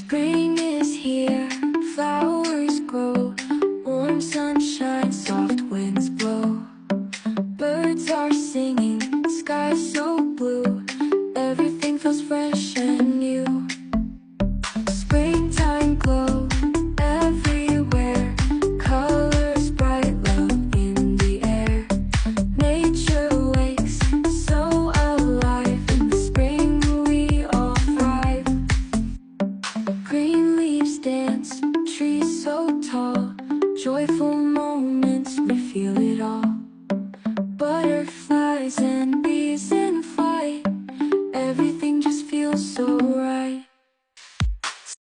Spring is here, flowers grow, warm sunshine, soft winds blow. Birds are singing, sky so blue, everything feels fresh and new. Springtime glow everywhere, colors bright, love in the air. Nature wakes so alive, in the spring we all thrive. Green leaves dance, trees so tall, joyful moments, we feel it all. Butterflies and